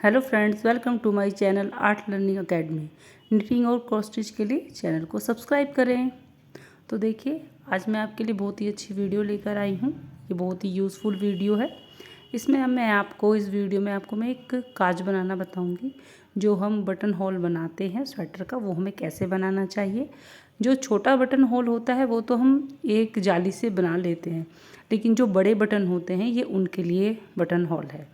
Hello friends, welcome to my channel art learning academy. Knitting और cross stitch के लिए channel को subscribe करें। तो देखिए, आज मैं आपके लिए बहुत ही अच्छी वीडियो लेकर आई हूँ। ये बहुत ही यूज़फुल वीडियो है। इसमें इस वीडियो में आपको मैं एक काज बनाना बताऊँगी। जो हम बटन होल बनाते हैं स्वेटर का, वो हमें कैसे बनाना चाहिए। जो छोटा बटन होल होता है वो तो हम एक जाली से बना लेते हैं, लेकिन जो बड़े बटन होते हैं ये उनके लिए बटन होल है।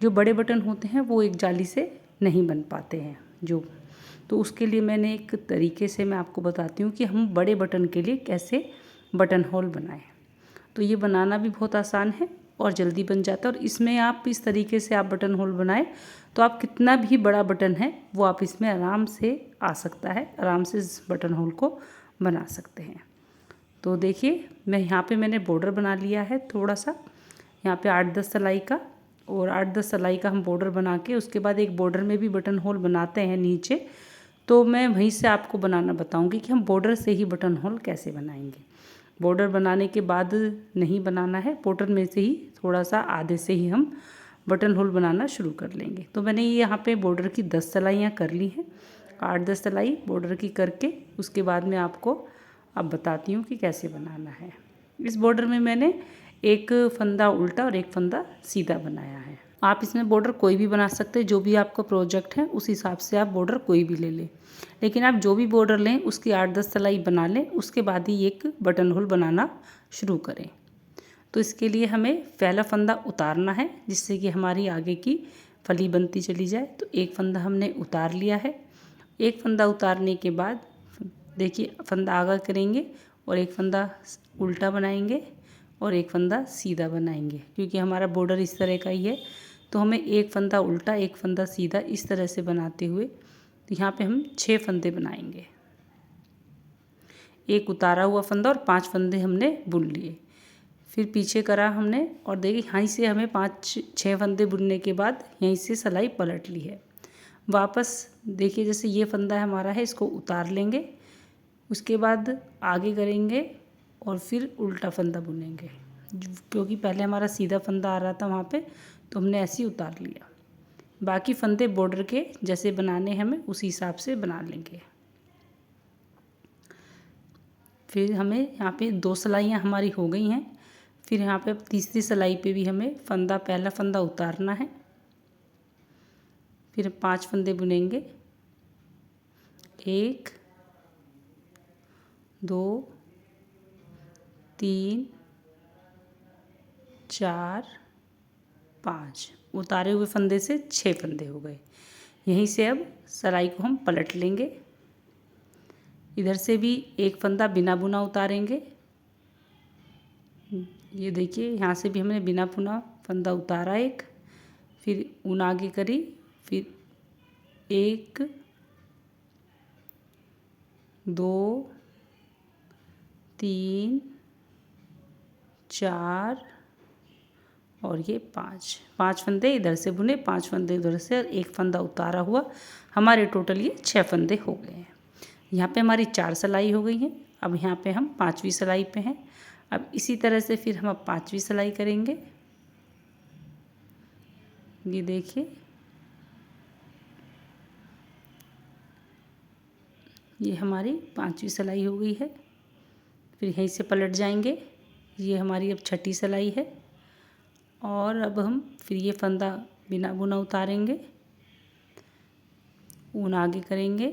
जो बड़े बटन होते हैं वो एक जाली से नहीं बन पाते हैं। तो उसके लिए मैंने एक तरीके से मैं आपको बताती हूँ कि हम बड़े बटन के लिए कैसे बटन होल बनाएं। तो ये बनाना भी बहुत आसान है और जल्दी बन जाता है। और इसमें आप इस तरीके से आप बटन होल बनाएं तो आप कितना भी बड़ा बटन है वो आप इसमें आराम से आ सकता है, आराम से इस बटन होल को बना सकते हैं। तो देखिए, मैंने बॉर्डर बना लिया है थोड़ा सा, यहाँ पे 8-10 सिलाई का, और 8-10 सिलाई का हम बॉर्डर बना के उसके बाद एक बॉर्डर में भी बटन होल बनाते हैं नीचे। तो मैं वहीं से आपको बनाना बताऊंगी कि हम बॉर्डर से ही बटन होल कैसे बनाएंगे। बॉर्डर बनाने के बाद नहीं बनाना है, बॉर्डर में से ही थोड़ा सा आधे से ही हम बटन होल बनाना शुरू कर लेंगे। तो मैंने ये यहाँ पे बॉर्डर की 10 सिलाइयाँ कर ली हैं, 8-10 सिलाई बॉर्डर की करके उसके बाद में आपको अब बताती हूँ कि कैसे बनाना है। इस बॉर्डर में मैंने एक फंदा उल्टा और एक फंदा सीधा बनाया है। आप इसमें बॉर्डर कोई भी बना सकते हैं, जो भी आपका प्रोजेक्ट है उस हिसाब से आप बॉर्डर कोई भी ले लें। लेकिन आप जो भी बॉर्डर लें उसकी 8-10 सिलाई बना लें, उसके बाद ही एक बटन होल बनाना शुरू करें। तो इसके लिए हमें पहला फंदा उतारना है, जिससे कि हमारी आगे की फली बनती चली जाए। तो एक फंदा हमने उतार लिया है। एक फंदा उतारने के बाद देखिए, फंदा आगा करेंगे और एक फंदा उल्टा बनाएंगे और एक फंदा सीधा बनाएंगे, क्योंकि हमारा बॉर्डर इस तरह का ही है। तो हमें एक फंदा उल्टा एक फंदा सीधा इस तरह से बनाते हुए, तो यहाँ पे हम 6 फंदे बनाएंगे। एक उतारा हुआ फंदा और 5 फंदे हमने बुन लिए। फिर पीछे करा हमने और देखिए, यहीं से हमें 5-6 फंदे बुनने के बाद यहीं से सिलाई पलट ली है। वापस देखिए, जैसे ये फंदा हमारा है, इसको उतार लेंगे, उसके बाद आगे करेंगे और फिर उल्टा फंदा बुनेंगे, क्योंकि पहले हमारा सीधा फंदा आ रहा था वहाँ पे, तो हमने ऐसे ही उतार लिया। बाकी फंदे बॉर्डर के जैसे बनाने हमें उसी हिसाब से बना लेंगे। फिर हमें यहाँ पे 2 सिलाइयाँ हमारी हो गई हैं। फिर यहाँ पे तीसरी सिलाई पे भी हमें पहला फंदा उतारना है। फिर 5 फंदे बुनेंगे, 1 2 3 4 5, उतारे हुए फंदे से 6 फंदे हो गए। यहीं से अब सिलाई को हम पलट लेंगे। इधर से भी एक फंदा बिना बुना उतारेंगे। ये देखिए, यहाँ से भी हमने बिना बुना फंदा उतारा एक, फिर ऊन आगे करी, फिर 1 2 3 4 और ये 5 फंदे इधर से बुने, 5 फंदे उधर से, और एक फंदा उतारा हुआ। हमारे टोटल ये 6 फंदे हो गए हैं। यहाँ पे हमारी 4 सिलाई हो गई है। अब यहाँ पे हम 5वीं सिलाई पे हैं। अब इसी तरह से फिर हम अब 5वीं सिलाई करेंगे। ये देखिए, ये हमारी 5वीं सिलाई हो गई है। फिर यहीं से पलट जाएंगे। ये हमारी अब 6ठी सिलाई है। और अब हम फिर ये फंदा बिना बुना उतारेंगे, ऊन आगे करेंगे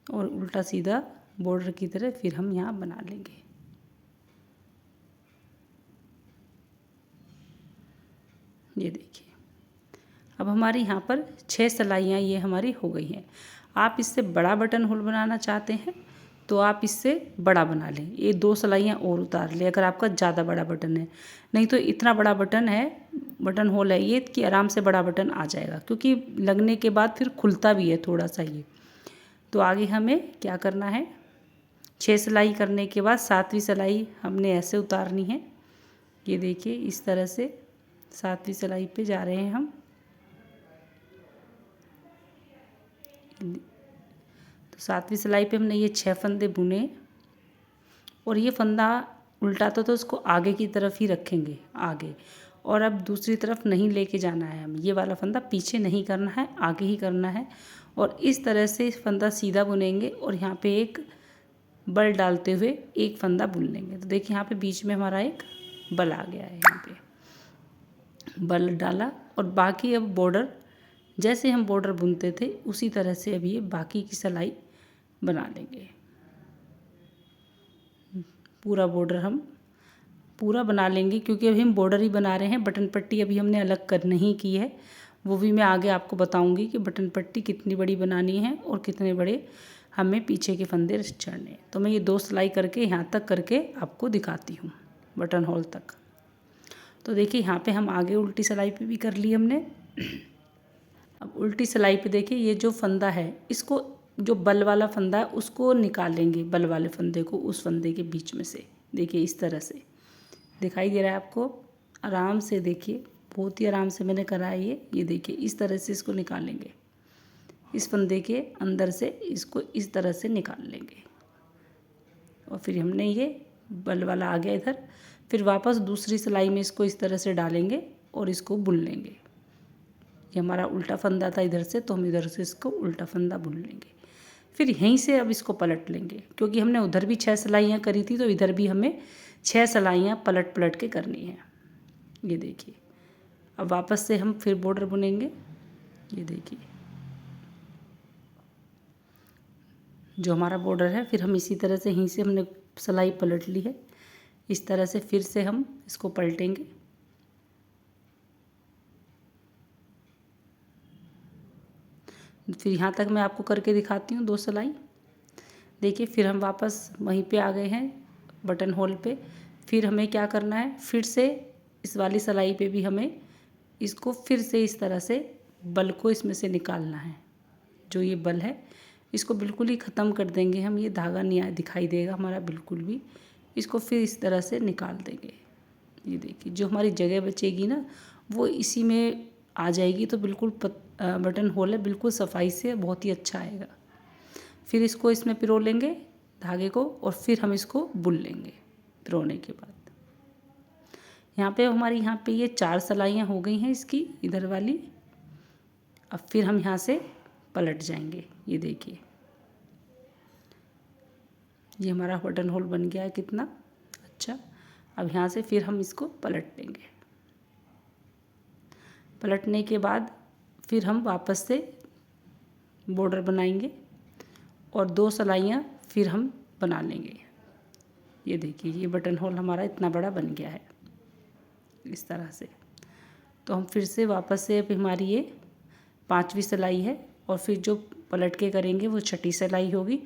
और उल्टा सीधा बॉर्डर की तरह फिर हम यहाँ बना लेंगे। ये देखिए, अब हमारी यहाँ पर 6 सिलाइयाँ ये हमारी हो गई हैं। आप इससे बड़ा बटन होल बनाना चाहते हैं तो आप इससे बड़ा बना लें, ये 2 सिलाइयाँ और उतार लें अगर आपका ज़्यादा बड़ा बटन है। नहीं तो इतना बड़ा बटन है, बटन होल है ये, कि आराम से बड़ा बटन आ जाएगा, क्योंकि लगने के बाद फिर खुलता भी है थोड़ा सा ये। तो आगे हमें क्या करना है, 6 सिलाई करने के बाद 7वीं सिलाई हमने ऐसे उतारनी है। ये देखिए, इस तरह से 7वीं सिलाई पे जा रहे हैं हम। तो 7वीं सिलाई पे हमने ये 6 फंदे बुने और ये फंदा उल्टा तो उसको आगे की तरफ ही रखेंगे आगे, और अब दूसरी तरफ नहीं लेके जाना है। हम ये वाला फंदा पीछे नहीं करना है, आगे ही करना है। और इस तरह से फंदा सीधा बुनेंगे और यहाँ पे एक बल डालते हुए एक फंदा बुन लेंगे। तो देखिए यहाँ पे बीच में हमारा एक बल आ गया है, यहाँ पे बल डाला। और बाकी अब बॉर्डर जैसे हम बॉर्डर बुनते थे उसी तरह से अब ये बाकी की सिलाई बना लेंगे। पूरा बॉर्डर हम पूरा बना लेंगे, क्योंकि अभी हम बॉर्डर ही बना रहे हैं। बटन पट्टी अभी हमने अलग कर नहीं की है, वो भी मैं आगे आपको बताऊंगी कि बटन पट्टी कितनी बड़ी बनानी है और कितने बड़े हमें पीछे के फंदे चढ़ने। तो मैं ये 2 सिलाई करके यहाँ तक करके आपको दिखाती हूँ, बटन होल तक। तो देखिए यहाँ पे हम आगे उल्टी सिलाई पे भी कर ली हमने। अब उल्टी सिलाई पे देखिए ये जो फंदा है, इसको जो बल वाला फंदा है उसको निकालेंगे, बल वाले फंदे को उस फंदे के बीच में से। देखिए इस तरह से दिखाई दे रहा है आपको, आराम से देखिए, बहुत ही आराम से मैंने करा है ये देखिए इस तरह से इसको निकालेंगे, इस फंदे के अंदर से इसको इस तरह से निकाल लेंगे। और फिर हमने ये बल वाला आ गया इधर, फिर वापस दूसरी सिलाई में इसको इस तरह से डालेंगे और इसको बुन लेंगे। ये हमारा उल्टा फंदा था इधर से, तो हम इधर से इसको उल्टा फंदा बुन लेंगे। फिर यहीं से अब इसको पलट लेंगे, क्योंकि हमने उधर भी 6 सिलाइयाँ करी थी, तो इधर भी हमें 6 सिलाइयाँ पलट पलट के करनी है। ये देखिए अब वापस से हम फिर बॉर्डर बुनेंगे। ये देखिए जो हमारा बॉर्डर है, फिर हम इसी तरह से यहीं से हमने सिलाई पलट ली है, इस तरह से फिर से हम इसको पलटेंगे। फिर यहाँ तक मैं आपको करके दिखाती हूँ 2 सिलाई। देखिए फिर हम वापस वहीं पे आ गए हैं बटन होल पे। फिर हमें क्या करना है, फिर से इस वाली सिलाई पे भी हमें इसको फिर से इस तरह से बल को इसमें से निकालना है। जो ये बल है इसको बिल्कुल ही ख़त्म कर देंगे हम, ये धागा नहीं दिखाई देगा हमारा बिल्कुल भी। इसको फिर इस तरह से निकाल देंगे। ये देखिए जो हमारी जगह बचेगी ना वो इसी में आ जाएगी, तो बिल्कुल बटन होल है बिल्कुल सफाई से, बहुत ही अच्छा आएगा। फिर इसको इसमें पिरो लेंगे धागे को, और फिर हम इसको बुन लेंगे। पिरोने के बाद यहाँ पे हमारी यहाँ पे ये 4 सिलाइयाँ हो गई हैं इसकी इधर वाली। अब फिर हम यहाँ से पलट जाएंगे। ये देखिए ये हमारा बटन होल बन गया है कितना अच्छा। अब यहाँ से फिर हम इसको पलट देंगे। पलटने के बाद फिर हम वापस से बॉर्डर बनाएंगे और 2 सिलाइयाँ फिर हम बना लेंगे। ये देखिए ये बटन होल हमारा इतना बड़ा बन गया है इस तरह से। तो हम फिर से वापस से अब हमारी ये 5वीं सिलाई है, और फिर जो पलट के करेंगे वो 6ठी सिलाई होगी।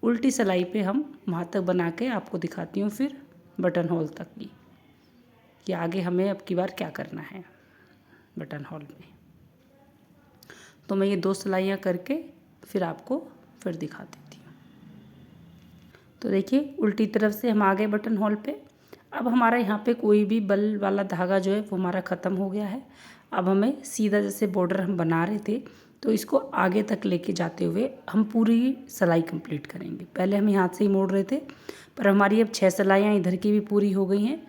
उल्टी सिलाई पे हम वहाँ तक बना के आपको दिखाती हूँ फिर बटन होल तक की, कि आगे हमें अब की बार क्या करना है बटन होल में। तो मैं ये 2 सिलाइयाँ करके फिर आपको फिर दिखा देती हूँ। तो देखिए उल्टी तरफ से हम आ गए बटन होल पे। अब हमारा यहाँ पे कोई भी बल वाला धागा जो है वो हमारा ख़त्म हो गया है। अब हमें सीधा जैसे बॉर्डर हम बना रहे थे तो इसको आगे तक लेके जाते हुए हम पूरी सिलाई कंप्लीट करेंगे। पहले हम यहाँ से ही मोड़ रहे थे, पर हमारी अब 6 सिलाइयाँ इधर की भी पूरी हो गई हैं।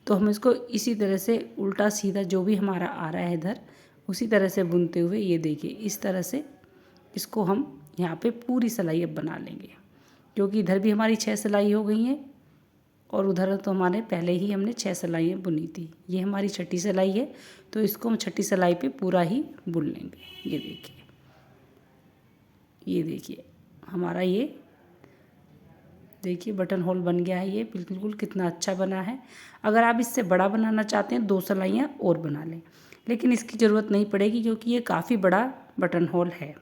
तो हम इसको इसी तरह से उल्टा सीधा जो भी हमारा आ रहा है इधर उसी तरह से बुनते हुए, ये देखिए इस तरह से इसको हम यहाँ पे पूरी सिलाई अब बना लेंगे, क्योंकि इधर भी हमारी 6 सिलाई हो गई हैं और उधर तो हमारे पहले ही हमने 6 सिलाइयाँ बुनी थी। ये हमारी 6ठी सिलाई है, तो इसको हम 6ठी सिलाई पे पूरा ही बुन लेंगे। ये देखिए हमारा ये देखिए बटन होल बन गया है। ये बिल्कुल कितना अच्छा बना है। अगर आप इससे बड़ा बनाना चाहते हैं 2 सिलाइयाँ और बना लें, लेकिन इसकी ज़रूरत नहीं पड़ेगी क्योंकि ये काफ़ी बड़ा बटन होल है।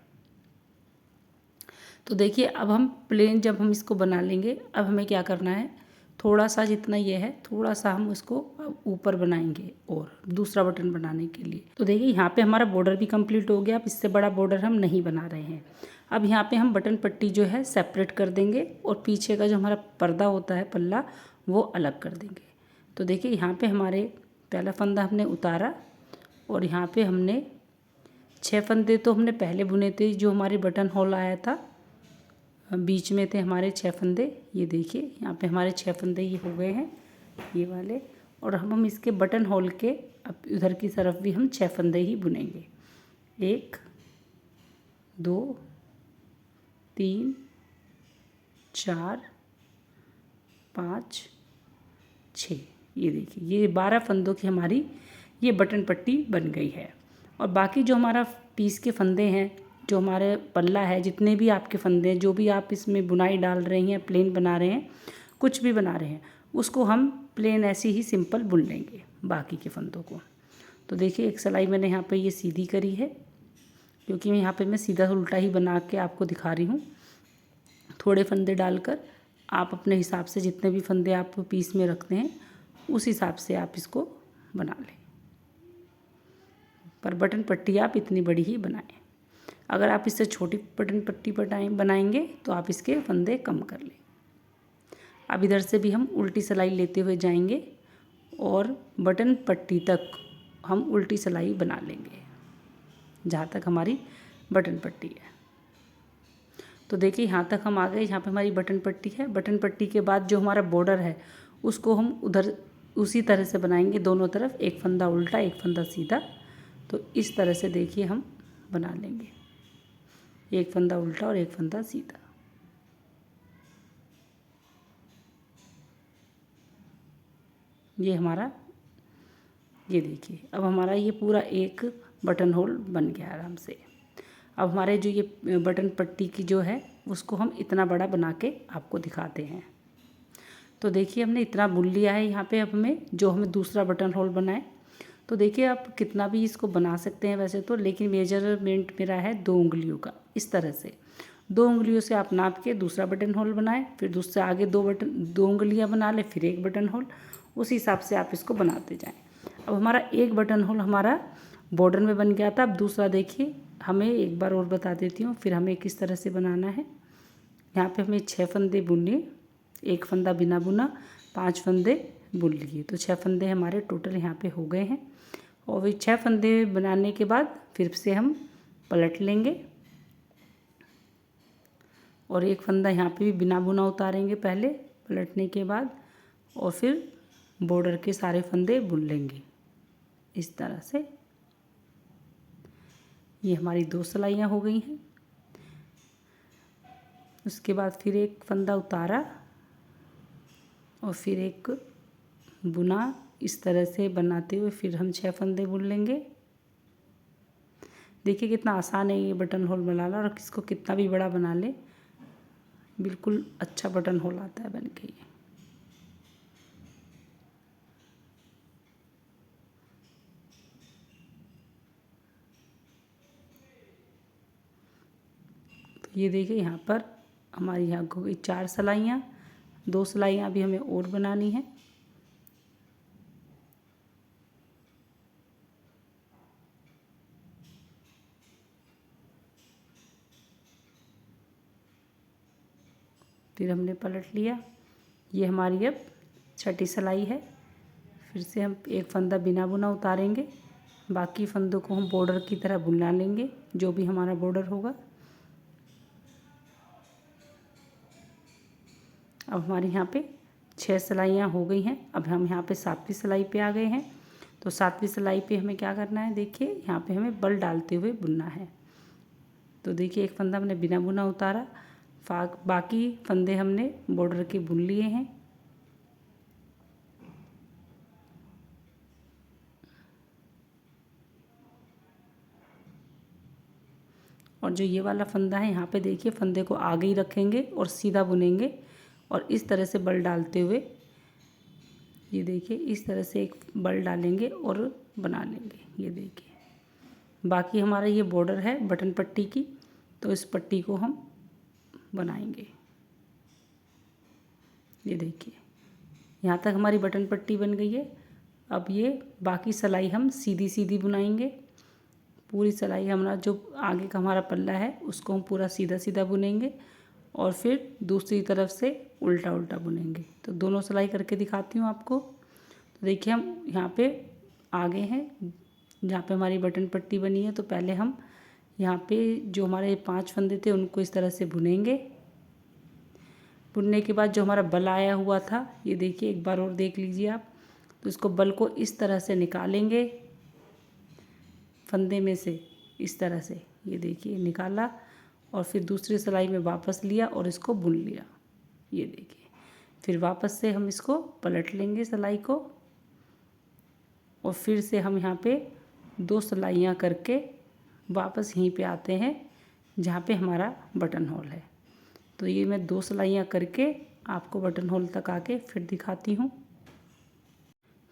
तो देखिए अब हम प्लेन जब हम इसको बना लेंगे, अब हमें क्या करना है, थोड़ा सा जितना ये है थोड़ा सा हम उसको ऊपर बनाएंगे और दूसरा बटन बनाने के लिए। तो देखिए यहाँ पे हमारा बॉर्डर भी कंप्लीट हो गया। अब इससे बड़ा बॉर्डर हम नहीं बना रहे हैं। अब यहाँ पे हम बटन पट्टी जो है सेपरेट कर देंगे और पीछे का जो हमारा पर्दा होता है पल्ला वो अलग कर देंगे। तो देखिए यहाँ पे हमारे पहला फंदा हमने उतारा और यहाँ पे हमने 6 फंदे तो हमने पहले बुने थे, जो हमारे बटन होल आया था बीच में थे हमारे 6 फंदे। ये देखिए यहाँ पे हमारे 6 फंदे ये हो गए हैं ये वाले, और हम इसके बटन होल के अब उधर की तरफ भी हम 6 फंदे ही बुनेंगे। 1 2 3 4 5 6। ये देखिए, ये 12 फंदों की हमारी ये बटन पट्टी बन गई है। और बाकी जो हमारा पीस के फंदे हैं, जो हमारे पल्ला है, जितने भी आपके फंदे हैं, जो भी आप इसमें बुनाई डाल रहे हैं, प्लेन बना रहे हैं, कुछ भी बना रहे हैं, उसको हम प्लेन ऐसे ही सिंपल बुन लेंगे बाकी के फंदों को। तो देखिए, एक सिलाई मैंने यहाँ पे ये सीधी करी है, क्योंकि यहाँ पे मैं सीधा उल्टा ही बना के आपको दिखा रही हूँ। थोड़े फंदे डालकर आप अपने हिसाब से जितने भी फंदे आप पीस में रखते हैं उस हिसाब से आप इसको बना लें, पर बटन पट्टी आप इतनी बड़ी ही बनाएं। अगर आप इससे छोटी बटन पट्टी बनाएंगे तो आप इसके फंदे कम कर लें। अब इधर से भी हम उल्टी सिलाई लेते हुए जाएंगे और बटन पट्टी तक हम उल्टी सिलाई बना लेंगे जहाँ तक हमारी बटन पट्टी है। तो देखिए, यहाँ तक हम आ गए, यहाँ पे हमारी बटन पट्टी है। बटन पट्टी के बाद जो हमारा बॉर्डर है उसको हम उधर उसी तरह से बनाएंगे, दोनों तरफ एक फंदा उल्टा एक फंदा सीधा। तो इस तरह से देखिए हम बना लेंगे, एक फंदा उल्टा और एक फंदा सीधा। ये हमारा, ये देखिए, अब हमारा ये पूरा एक बटन होल बन गया आराम से। अब हमारे जो ये बटन पट्टी की जो है उसको हम इतना बड़ा बना के आपको दिखाते हैं। तो देखिए, हमने इतना बुन लिया है यहाँ पे। अब हमें जो हमें दूसरा बटन होल बनाए, तो देखिए आप कितना भी इसको बना सकते हैं वैसे तो, लेकिन मेजरमेंट मेरा है 2 उंगलियों का। इस तरह से 2 उंगलियों से आप नाप के दूसरा बटन होल बनाएं, फिर दूसरे आगे 2 उंगलियां बना लें, फिर एक बटन होल। उस हिसाब से आप इसको बनाते जाएं। अब हमारा एक बटन होल हमारा बॉर्डर में बन गया था। अब दूसरा देखिए, हमें एक बार और बता देती हूँ, फिर हमें किस तरह से बनाना है। यहाँ पे हमें 6 फंदे बुनने, एक फंदा बिना बुना, 5 फंदे बुन लिए, तो 6 फंदे हमारे टोटल यहाँ पे हो गए हैं। और वही 6 फंदे बनाने के बाद फिर से हम पलट लेंगे और एक फंदा यहाँ पे भी बिना बुना उतारेंगे पहले पलटने के बाद, और फिर बॉर्डर के सारे फंदे बुन लेंगे इस तरह से। ये हमारी 2 सिलाइयाँ हो गई हैं। उसके बाद फिर एक फंदा उतारा और फिर एक बुना। इस तरह से बनाते हुए फिर हम 6 फंदे बुन लेंगे। देखिए कितना आसान है ये बटन होल बनाना, और इसको कितना भी बड़ा बना ले बिल्कुल अच्छा बटन होल आता है बन के। तो ये देखिए, यहाँ पर हमारी यहाँ हो गई 4 सिलाइयाँ। 2 सिलाइयाँ अभी हमें और बनानी है। फिर हमने पलट लिया। ये हमारी अब 6ठी सिलाई है। फिर से हम एक फंदा बिना बुना उतारेंगे, बाकी फंदों को हम बॉर्डर की तरह बुना लेंगे, जो भी हमारा बॉर्डर होगा। अब हमारे यहाँ पे 6 सिलाइयाँ हो गई हैं। अब हम यहाँ पे 7वीं सिलाई पे आ गए हैं। तो 7वीं सिलाई पे हमें क्या करना है, देखिए यहाँ पे हमें बल डालते हुए बुनना है। तो देखिए, एक फंदा हमने बिना बुना उतारा, बाकी फंदे हमने बॉर्डर के बुन लिए हैं। और जो ये वाला फंदा है, यहाँ पे देखिए फंदे को आगे ही रखेंगे और सीधा बुनेंगे, और इस तरह से बल डालते हुए, ये देखिए इस तरह से एक बल डालेंगे और बना लेंगे। ये देखिए, बाकी हमारा ये बॉर्डर है बटन पट्टी की, तो इस पट्टी को हम बनाएंगे। ये देखिए, यहाँ तक हमारी बटन पट्टी बन गई है। अब ये बाकी सिलाई हम सीधी सीधी बुनाएंगे। पूरी सिलाई हमारा जो आगे का हमारा पल्ला है उसको हम पूरा सीधा सीधा बुनेंगे, और फिर दूसरी तरफ से उल्टा उल्टा बुनेंगे। तो दोनों सिलाई करके दिखाती हूँ आपको। तो देखिए, हम यहाँ पे आगे हैं जहाँ पे हमारी बटन पट्टी बनी है। तो पहले हम यहाँ पे जो हमारे 5 फंदे थे उनको इस तरह से बुनेंगे। बुनने के बाद जो हमारा बल आया हुआ था, ये देखिए एक बार और देख लीजिए आप। तो इसको बल को इस तरह से निकालेंगे फंदे में से, इस तरह से, ये देखिए निकाला और फिर दूसरी सिलाई में वापस लिया और इसको बुन लिया। ये देखिए फिर वापस से हम इसको पलट लेंगे सिलाई को और फिर से हम यहाँ पे 2 सिलाइयाँ करके वापस यहीं पे आते हैं जहाँ पे हमारा बटन होल है। तो ये मैं 2 सिलाइयाँ करके आपको बटन होल तक आके फिर दिखाती हूँ।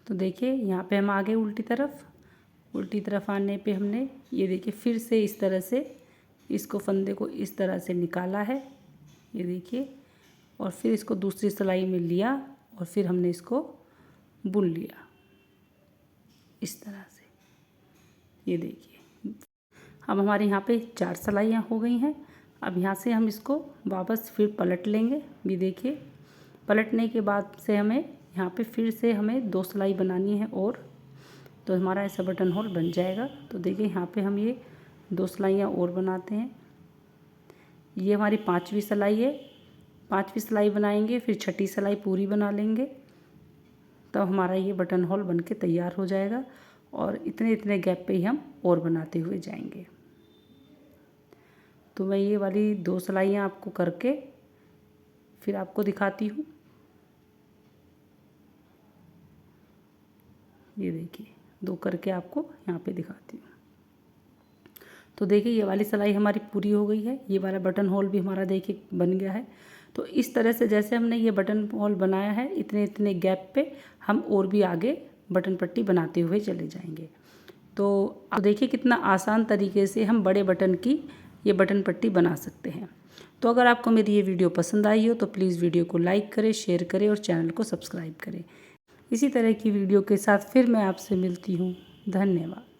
तो देखिए यहाँ पे हम आ गए उल्टी तरफ आने पे हमने ये देखिए फिर से इस तरह से इसको फंदे को इस तरह से निकाला है, ये देखिए, और फिर इसको दूसरी सिलाई में लिया और फिर हमने इसको बुन लिया इस तरह से, ये देखिए। अब हमारे यहाँ पे 4 सिलाइयाँ हो गई हैं। अब यहाँ से हम इसको वापस फिर पलट लेंगे। भी देखिए पलटने के बाद से हमें यहाँ पे फिर से हमें 2 सिलाई बनानी है और तो हमारा ऐसा बटन होल बन जाएगा। तो देखिए यहाँ पे हम ये 2 सिलाइयाँ और बनाते हैं। ये हमारी 5वीं सिलाई है। 5वीं सिलाई बनाएंगे, फिर 6ठी सिलाई पूरी बना लेंगे, तब हमारा ये बटन होल बन के तैयार हो जाएगा। और इतने गैप पे ही हम और बनाते हुए जाएंगे। तो मैं ये वाली 2 सिलाइयाँ आपको करके फिर आपको दिखाती हूँ। ये देखिए 2 करके आपको यहाँ पे दिखाती हूँ। तो देखिए ये वाली सिलाई हमारी पूरी हो गई है। ये वाला बटन होल भी हमारा देखिए बन गया है। तो इस तरह से जैसे हमने ये बटन होल बनाया है, इतने गैप पे हम और भी आगे बटन पट्टी बनाते हुए चले जाएंगे। तो देखिए कितना आसान तरीके से हम बड़े बटन की ये बटन पट्टी बना सकते हैं। तो अगर आपको मेरी ये वीडियो पसंद आई हो तो प्लीज़ वीडियो को लाइक करें, शेयर करें और चैनल को सब्सक्राइब करें। इसी तरह की वीडियो के साथ फिर मैं आपसे मिलती हूँ। धन्यवाद।